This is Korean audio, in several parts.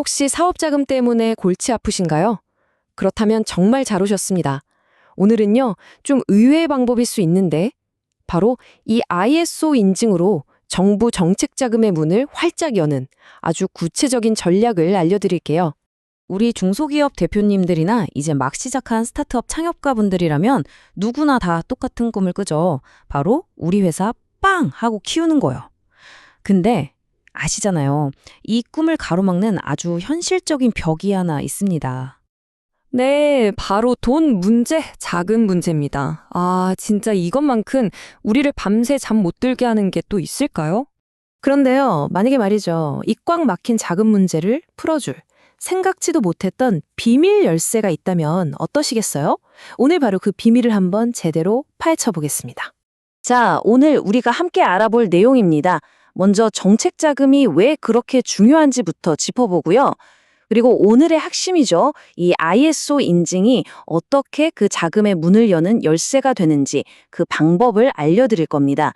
혹시 사업 자금 때문에 골치 아프신가요? 그렇다면 정말 잘 오셨습니다. 오늘은요, 좀 의외의 방법일 수 있는데, 바로 이 ISO 인증으로 정부 정책 자금의 문을 활짝 여는 아주 구체적인 전략을 알려드릴게요. 우리 중소기업 대표님들이나 이제 막 시작한 스타트업 창업가분들이라면 누구나 다 똑같은 꿈을 꾸죠. 바로 우리 회사 빵! 하고 키우는 거요. 근데 아시잖아요. 이 꿈을 가로막는 아주 현실적인 벽이 하나 있습니다. 네, 바로 돈 문제, 자금 문제입니다. 아, 진짜 이것만큼 우리를 밤새 잠 못 들게 하는 게 또 있을까요? 그런데요, 만약에 말이죠, 이 꽉 막힌 자금 문제를 풀어줄 생각지도 못했던 비밀 열쇠가 있다면 어떠시겠어요? 오늘 바로 그 비밀을 한번 제대로 파헤쳐 보겠습니다. 자, 오늘 우리가 함께 알아볼 내용입니다. 먼저 정책 자금이 왜 그렇게 중요한지부터 짚어보고요. 그리고 오늘의 핵심이죠. 이 ISO 인증이 어떻게 그 자금의 문을 여는 열쇠가 되는지 그 방법을 알려드릴 겁니다.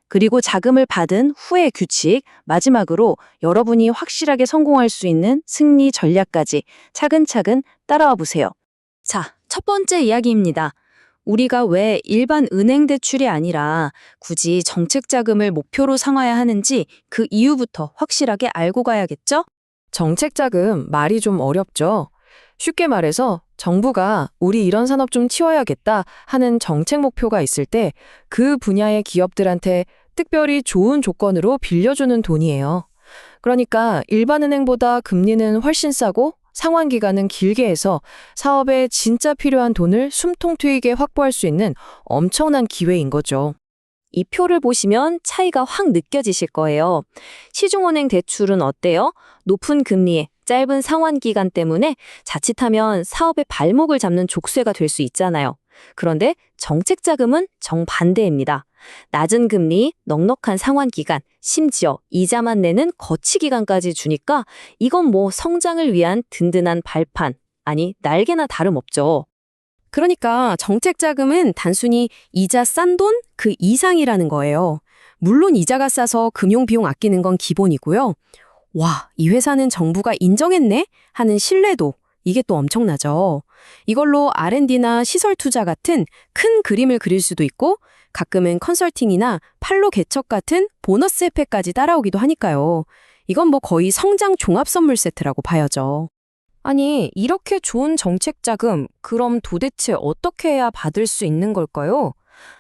그리고 자금을 받은 후의 규칙, 마지막으로 여러분이 확실하게 성공할 수 있는 승리 전략까지 차근차근 따라와 보세요. 자, 첫 번째 이야기입니다. 우리가 왜 일반 은행 대출이 아니라 굳이 정책 자금을 목표로 삼아야 하는지 그 이유부터 확실하게 알고 가야겠죠? 정책 자금 말이 좀 어렵죠? 쉽게 말해서 정부가 우리 이런 산업 좀 키워야겠다 하는 정책 목표가 있을 때 그 분야의 기업들한테 특별히 좋은 조건으로 빌려주는 돈이에요. 그러니까 일반 은행보다 금리는 훨씬 싸고 상환 기간은 길게 해서 사업에 진짜 필요한 돈을 숨통 트이게 확보할 수 있는 엄청난 기회인 거죠. 이 표를 보시면 차이가 확 느껴지실 거예요. 시중은행 대출은 어때요? 높은 금리에 짧은 상환 기간 때문에 자칫하면 사업의 발목을 잡는 족쇄가 될 수 있잖아요. 그런데 정책 자금은 정반대입니다. 낮은 금리, 넉넉한 상환 기간, 심지어 이자만 내는 거치 기간까지 주니까 이건 뭐 성장을 위한 든든한 발판, 아니 날개나 다름없죠. 그러니까 정책 자금은 단순히 이자 싼 돈 그 이상이라는 거예요. 물론 이자가 싸서 금융 비용 아끼는 건 기본이고요. 와, 이 회사는 정부가 인정했네? 하는 신뢰도, 이게 또 엄청나죠. 이걸로 R&D나 시설 투자 같은 큰 그림을 그릴 수도 있고 가끔은 컨설팅이나 판로 개척 같은 보너스 혜택까지 따라오기도 하니까요. 이건 뭐 거의 성장 종합 선물 세트라고 봐야죠. 아니, 이렇게 좋은 정책 자금, 그럼 도대체 어떻게 해야 받을 수 있는 걸까요?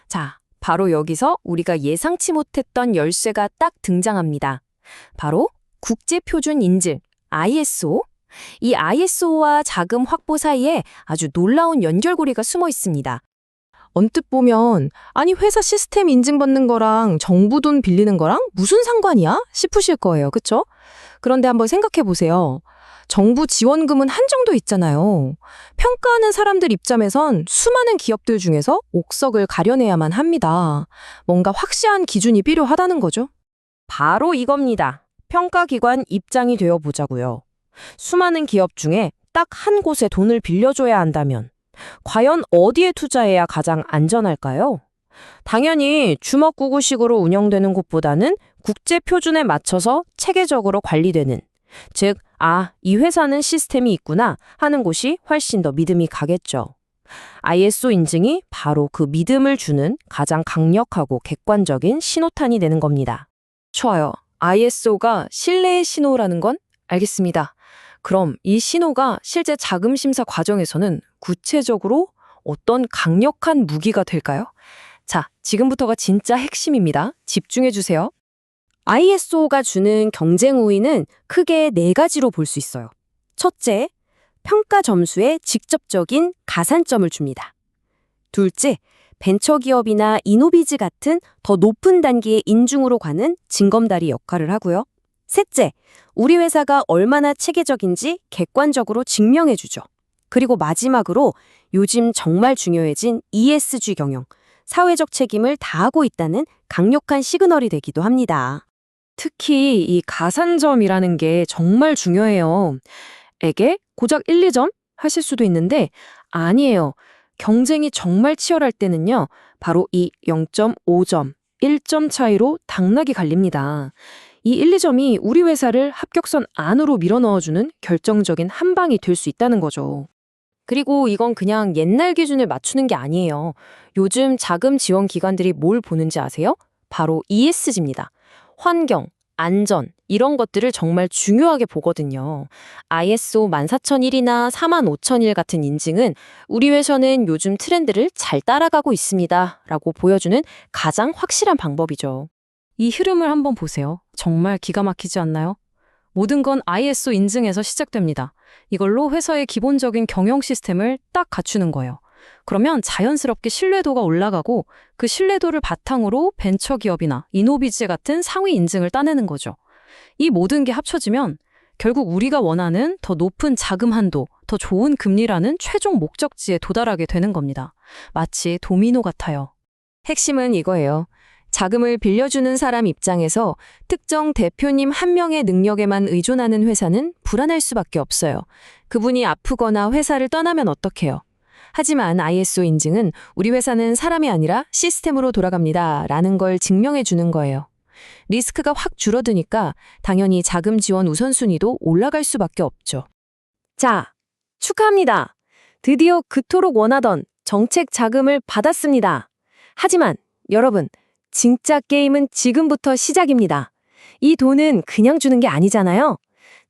자, 바로 여기서 우리가 예상치 못했던 열쇠가 딱 등장합니다. 바로 국제표준 인증, ISO. 이 ISO와 자금 확보 사이에 아주 놀라운 연결고리가 숨어 있습니다. 언뜻 보면 아니 회사 시스템 인증받는 거랑 정부 돈 빌리는 거랑 무슨 상관이야? 싶으실 거예요. 그쵸? 그런데 한번 생각해 보세요. 정부 지원금은 한정도 있잖아요. 평가하는 사람들 입장에선 수많은 기업들 중에서 옥석을 가려내야만 합니다. 뭔가 확실한 기준이 필요하다는 거죠. 바로 이겁니다. 평가기관 입장이 되어 보자고요. 수많은 기업 중에 딱 한 곳에 돈을 빌려줘야 한다면 과연 어디에 투자해야 가장 안전할까요? 당연히 주먹구구식으로 운영되는 곳보다는 국제 표준에 맞춰서 체계적으로 관리되는, 즉, 이 회사는 시스템이 있구나 하는 곳이 훨씬 더 믿음이 가겠죠. ISO 인증이 바로 그 믿음을 주는 가장 강력하고 객관적인 신호탄이 되는 겁니다. 좋아요. ISO가 신뢰의 신호라는 건 알겠습니다. 그럼 이 신호가 실제 자금 심사 과정에서는 구체적으로 어떤 강력한 무기가 될까요? 자, 지금부터가 진짜 핵심입니다. 집중해 주세요. ISO가 주는 경쟁 우위는 크게 네 가지로 볼 수 있어요. 첫째, 평가 점수에 직접적인 가산점을 줍니다. 둘째, 벤처기업이나 이노비즈 같은 더 높은 단계의 인증으로 가는 징검다리 역할을 하고요. 셋째, 우리 회사가 얼마나 체계적인지 객관적으로 증명해주죠. 그리고 마지막으로 요즘 정말 중요해진 ESG 경영, 사회적 책임을 다하고 있다는 강력한 시그널이 되기도 합니다. 특히 이 가산점이라는 게 정말 중요해요. 에게 고작 1, 2점 하실 수도 있는데 아니에요. 경쟁이 정말 치열할 때는요. 바로 이 0.5점, 1점 차이로 당락이 갈립니다. 이 1, 2점이 우리 회사를 합격선 안으로 밀어넣어주는 결정적인 한 방이 될 수 있다는 거죠. 그리고 이건 그냥 옛날 기준을 맞추는 게 아니에요. 요즘 자금 지원 기관들이 뭘 보는지 아세요? 바로 ESG입니다. 환경, 안전, 이런 것들을 정말 중요하게 보거든요. ISO 14001이나 45001 같은 인증은 우리 회사는 요즘 트렌드를 잘 따라가고 있습니다. 라고 보여주는 가장 확실한 방법이죠. 이 흐름을 한번 보세요. 정말 기가 막히지 않나요? 모든 건 ISO 인증에서 시작됩니다. 이걸로 회사의 기본적인 경영 시스템을 딱 갖추는 거예요. 그러면 자연스럽게 신뢰도가 올라가고 그 신뢰도를 바탕으로 벤처기업이나 이노비즈 같은 상위 인증을 따내는 거죠. 이 모든 게 합쳐지면 결국 우리가 원하는 더 높은 자금 한도, 더 좋은 금리라는 최종 목적지에 도달하게 되는 겁니다. 마치 도미노 같아요. 핵심은 이거예요. 자금을 빌려주는 사람 입장에서 특정 대표님 한 명의 능력에만 의존하는 회사는 불안할 수밖에 없어요. 그분이 아프거나 회사를 떠나면 어떡해요? 하지만 ISO 인증은 우리 회사는 사람이 아니라 시스템으로 돌아갑니다. 라는 걸 증명해 주는 거예요. 리스크가 확 줄어드니까 당연히 자금 지원 우선순위도 올라갈 수밖에 없죠. 자, 축하합니다. 드디어 그토록 원하던 정책 자금을 받았습니다. 하지만 여러분, 진짜 게임은 지금부터 시작입니다. 이 돈은 그냥 주는 게 아니잖아요.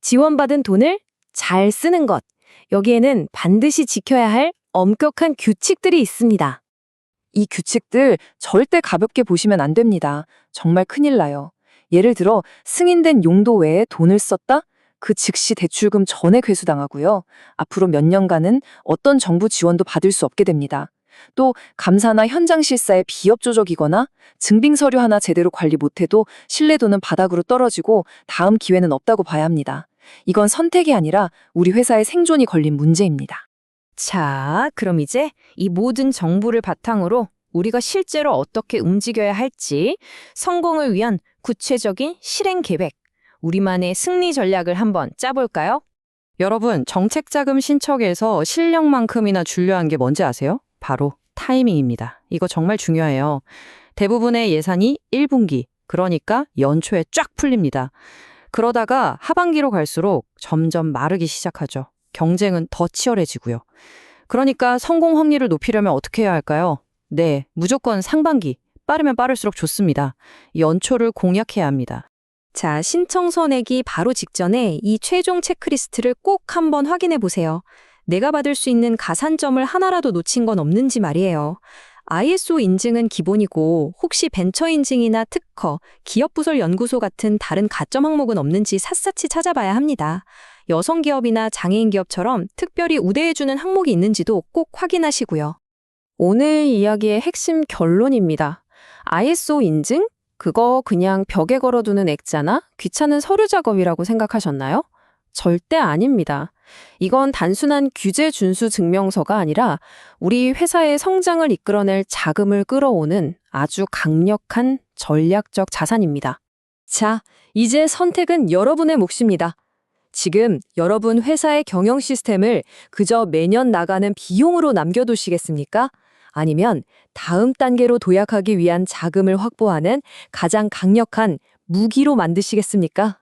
지원받은 돈을 잘 쓰는 것. 여기에는 반드시 지켜야 할 엄격한 규칙들이 있습니다. 이 규칙들 절대 가볍게 보시면 안 됩니다. 정말 큰일 나요. 예를 들어 승인된 용도 외에 돈을 썼다? 그 즉시 대출금 전액 회수당하고요. 앞으로 몇 년간은 어떤 정부 지원도 받을 수 없게 됩니다. 또 감사나 현장 실사에 비협조적이거나 증빙 서류 하나 제대로 관리 못해도 신뢰도는 바닥으로 떨어지고 다음 기회는 없다고 봐야 합니다. 이건 선택이 아니라 우리 회사의 생존이 걸린 문제입니다. 자, 그럼 이제 이 모든 정보를 바탕으로 우리가 실제로 어떻게 움직여야 할지 성공을 위한 구체적인 실행 계획, 우리만의 승리 전략을 한번 짜볼까요? 여러분, 정책자금 신청에서 실력만큼이나 중요한 게 뭔지 아세요? 바로 타이밍입니다. 이거 정말 중요해요. 대부분의 예산이 1분기, 그러니까 연초에 쫙 풀립니다. 그러다가 하반기로 갈수록 점점 마르기 시작하죠. 경쟁은 더 치열해지고요. 그러니까 성공 확률을 높이려면 어떻게 해야 할까요? 네, 무조건 상반기, 빠르면 빠를수록 좋습니다. 연초를 공략해야 합니다. 자, 신청서 내기 바로 직전에 이 최종 체크리스트를 꼭 한번 확인해 보세요. 내가 받을 수 있는 가산점을 하나라도 놓친 건 없는지 말이에요. ISO 인증은 기본이고 혹시 벤처 인증이나 특허, 기업부설 연구소 같은 다른 가점 항목은 없는지 샅샅이 찾아봐야 합니다. 여성 기업이나 장애인 기업처럼 특별히 우대해주는 항목이 있는지도 꼭 확인하시고요. 오늘 이야기의 핵심 결론입니다. ISO 인증? 그거 그냥 벽에 걸어두는 액자나 귀찮은 서류 작업이라고 생각하셨나요? 절대 아닙니다. 이건 단순한 규제 준수 증명서가 아니라 우리 회사의 성장을 이끌어낼 자금을 끌어오는 아주 강력한 전략적 자산입니다. 자, 이제 선택은 여러분의 몫입니다. 지금 여러분 회사의 경영 시스템을 그저 매년 나가는 비용으로 남겨두시겠습니까? 아니면 다음 단계로 도약하기 위한 자금을 확보하는 가장 강력한 무기로 만드시겠습니까?